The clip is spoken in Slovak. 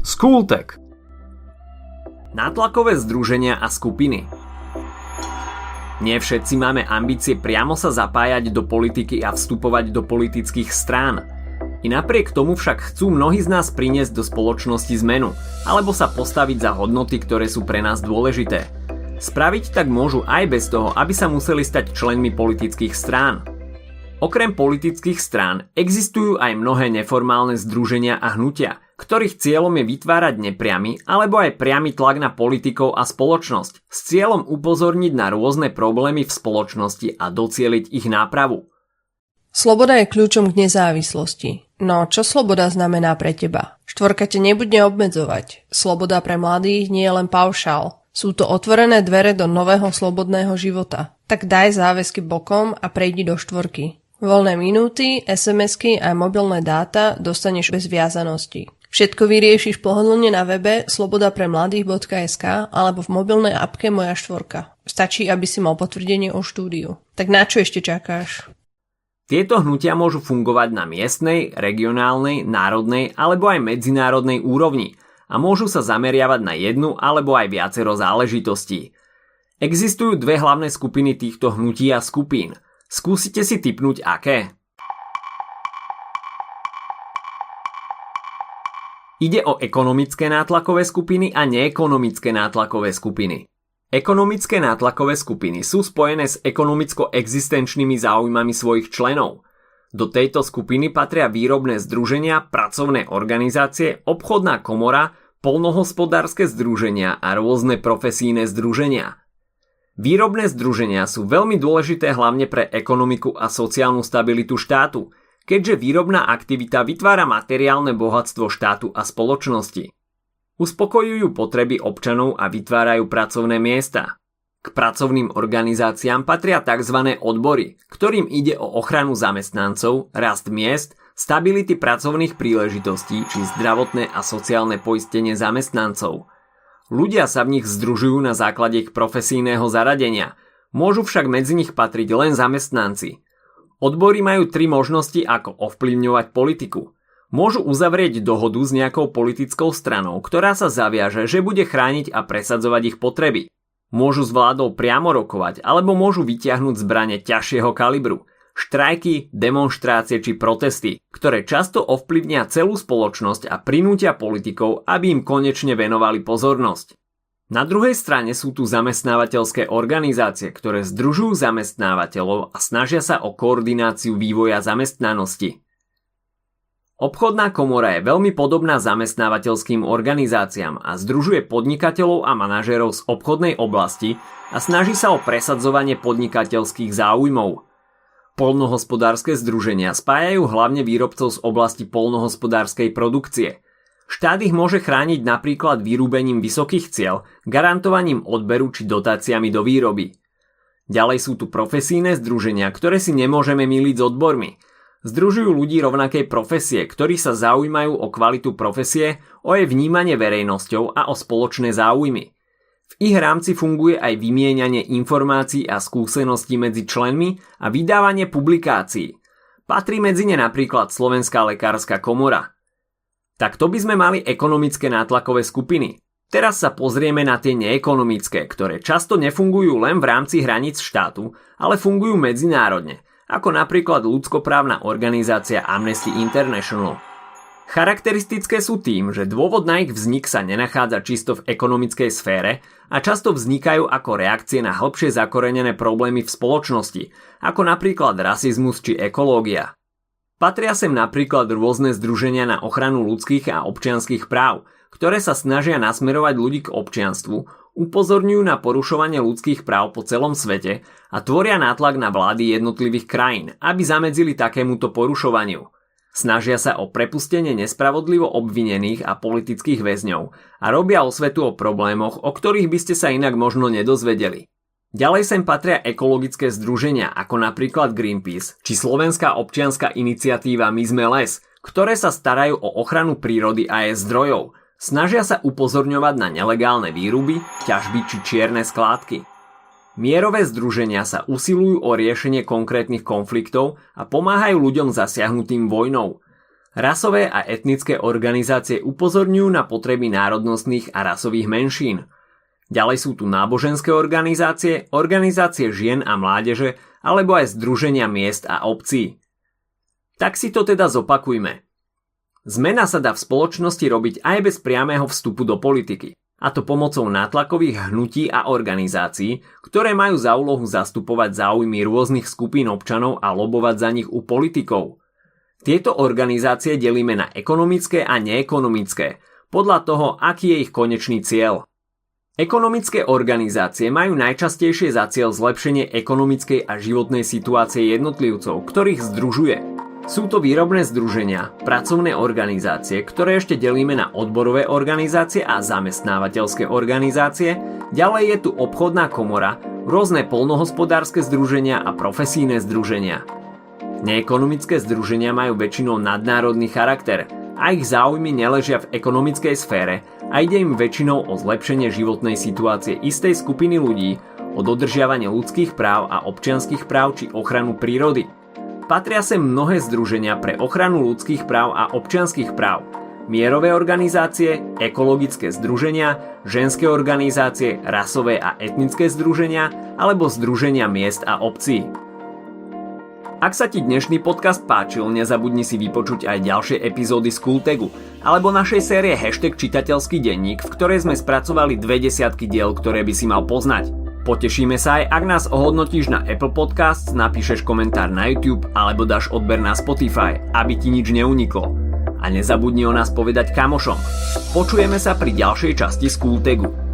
Skultek. Nátlakové združenia a skupiny. Nie všetci máme ambície priamo sa zapájať do politiky a vstupovať do politických strán. I napriek tomu však chcú mnohí z nás priniesť do spoločnosti zmenu, alebo sa postaviť za hodnoty, ktoré sú pre nás dôležité. Spraviť tak môžu aj bez toho, aby sa museli stať členmi politických strán. Okrem politických strán existujú aj mnohé neformálne združenia a hnutia, ktorých cieľom je vytvárať nepriamy alebo aj priamy tlak na politikov a spoločnosť s cieľom upozorniť na rôzne problémy v spoločnosti a docieliť ich nápravu. Sloboda je kľúčom k nezávislosti. No čo sloboda znamená pre teba? Štvorka ťa nebude obmedzovať. Sloboda pre mladých nie je len paušál. Sú to otvorené dvere do nového slobodného života. Tak daj záväzky bokom a prejdi do štvorky. Voľné minúty, SMS-ky a mobilné dáta dostaneš bez viazanosti. Všetko vyriešiš pohodlne na webe slobodapremladých.sk alebo v mobilnej appke Moja štvorka. Stačí, aby si mal potvrdenie o štúdiu. Tak na čo ešte čakáš? Tieto hnutia môžu fungovať na miestnej, regionálnej, národnej alebo aj medzinárodnej úrovni a môžu sa zameriavať na jednu alebo aj viacero záležitostí. Existujú dve hlavné skupiny týchto hnutí a skupín. Skúsite si tipnúť aké? Ide o ekonomické nátlakové skupiny a neekonomické nátlakové skupiny. Ekonomické nátlakové skupiny sú spojené s ekonomicko-existenčnými záujmami svojich členov. Do tejto skupiny patria výrobné združenia, pracovné organizácie, obchodná komora, poľnohospodárske združenia a rôzne profesijné združenia. Výrobné združenia sú veľmi dôležité hlavne pre ekonomiku a sociálnu stabilitu štátu, keďže výrobná aktivita vytvára materiálne bohatstvo štátu a spoločnosti. Uspokojujú potreby občanov a vytvárajú pracovné miesta. K pracovným organizáciám patria tzv. Odbory, ktorým ide o ochranu zamestnancov, rast miest, stability pracovných príležitostí či zdravotné a sociálne poistenie zamestnancov. Ľudia sa v nich združujú na základe ich profesijného zaradenia, môžu však medzi nich patriť len zamestnanci. Odbory majú 3 možnosti, ako ovplyvňovať politiku. Môžu uzavrieť dohodu s nejakou politickou stranou, ktorá sa zaviaže, že bude chrániť a presadzovať ich potreby. Môžu s vládou priamo rokovať, alebo môžu vytiahnuť zbrane ťažšieho kalibru. Štrajky, demonštrácie či protesty, ktoré často ovplyvnia celú spoločnosť a prinútia politikov, aby im konečne venovali pozornosť. Na druhej strane sú tu zamestnávateľské organizácie, ktoré združujú zamestnávateľov a snažia sa o koordináciu vývoja zamestnanosti. Obchodná komora je veľmi podobná zamestnávateľským organizáciám a združuje podnikateľov a manažérov z obchodnej oblasti a snaží sa o presadzovanie podnikateľských záujmov. Poľnohospodárske združenia spájajú hlavne výrobcov z oblasti poľnohospodárskej produkcie. Štát ich môže chrániť napríklad vyrúbením vysokých ciel, garantovaním odberu či dotáciami do výroby. Ďalej sú tu profesijné združenia, ktoré si nemôžeme myliť s odbormi. Združujú ľudí rovnakej profesie, ktorí sa zaujímajú o kvalitu profesie, o jej vnímanie verejnosťou a o spoločné záujmy. V ich rámci funguje aj vymieňanie informácií a skúseností medzi členmi a vydávanie publikácií. Patrí medzi ne napríklad Slovenská lekárska komora. Tak to by sme mali ekonomické nátlakové skupiny. Teraz sa pozrieme na tie neekonomické, ktoré často nefungujú len v rámci hraníc štátu, ale fungujú medzinárodne, ako napríklad ľudskoprávna organizácia Amnesty International. Charakteristické sú tým, že dôvod na ich vznik sa nenachádza čisto v ekonomickej sfére a často vznikajú ako reakcie na hlbšie zakorenené problémy v spoločnosti, ako napríklad rasizmus či ekológia. Patria sem napríklad rôzne združenia na ochranu ľudských a občianskych práv, ktoré sa snažia nasmerovať ľudí k občianstvu, upozorňujú na porušovanie ľudských práv po celom svete a tvoria nátlak na vlády jednotlivých krajín, aby zamedzili takémuto porušovaniu. Snažia sa o prepustenie nespravodlivo obvinených a politických väzňov a robia osvetu o problémoch, o ktorých by ste sa inak možno nedozvedeli. Ďalej sem patria ekologické združenia ako napríklad Greenpeace či Slovenská občianska iniciatíva My sme les, ktoré sa starajú o ochranu prírody a jej zdrojov. Snažia sa upozorňovať na nelegálne výruby, ťažby či čierne skládky. Mierové združenia sa usilujú o riešenie konkrétnych konfliktov a pomáhajú ľuďom zasiahnutým vojnou. Rasové a etnické organizácie upozorňujú na potreby národnostných a rasových menšín. Ďalej sú tu náboženské organizácie, organizácie žien a mládeže, alebo aj združenia miest a obcí. Tak si to teda zopakujme. Zmena sa dá v spoločnosti robiť aj bez priamého vstupu do politiky, a to pomocou nátlakových hnutí a organizácií, ktoré majú za úlohu zastupovať záujmy rôznych skupín občanov a lobovať za nich u politikov. Tieto organizácie delíme na ekonomické a neekonomické, podľa toho, aký je ich konečný cieľ. Ekonomické organizácie majú najčastejšie za cieľ zlepšenie ekonomickej a životnej situácie jednotlivcov, ktorých združuje. Sú to výrobné združenia, pracovné organizácie, ktoré ešte delíme na odborové organizácie a zamestnávateľské organizácie, ďalej je tu obchodná komora, rôzne poľnohospodárske združenia a profesijné združenia. Neekonomické združenia majú väčšinou nadnárodný charakter a ich záujmy neležia v ekonomickej sfére a ide im väčšinou o zlepšenie životnej situácie istej skupiny ľudí, o dodržiavanie ľudských práv a občianskych práv či ochranu prírody. Patria sem mnohé združenia pre ochranu ľudských práv a občianskych práv, mierové organizácie, ekologické združenia, ženské organizácie, rasové a etnické združenia alebo združenia miest a obcí. Ak sa ti dnešný podcast páčil, nezabudni si vypočuť aj ďalšie epizódy z Kultegu alebo našej série #čitateľský denník, v ktorej sme spracovali 20 diel, ktoré by si mal poznať. Potešíme sa aj, ak nás ohodnotíš na Apple Podcasts, napíšeš komentár na YouTube alebo dáš odber na Spotify, aby ti nič neuniklo. A nezabudni o nás povedať kamošom. Počujeme sa pri ďalšej časti z Kultegu.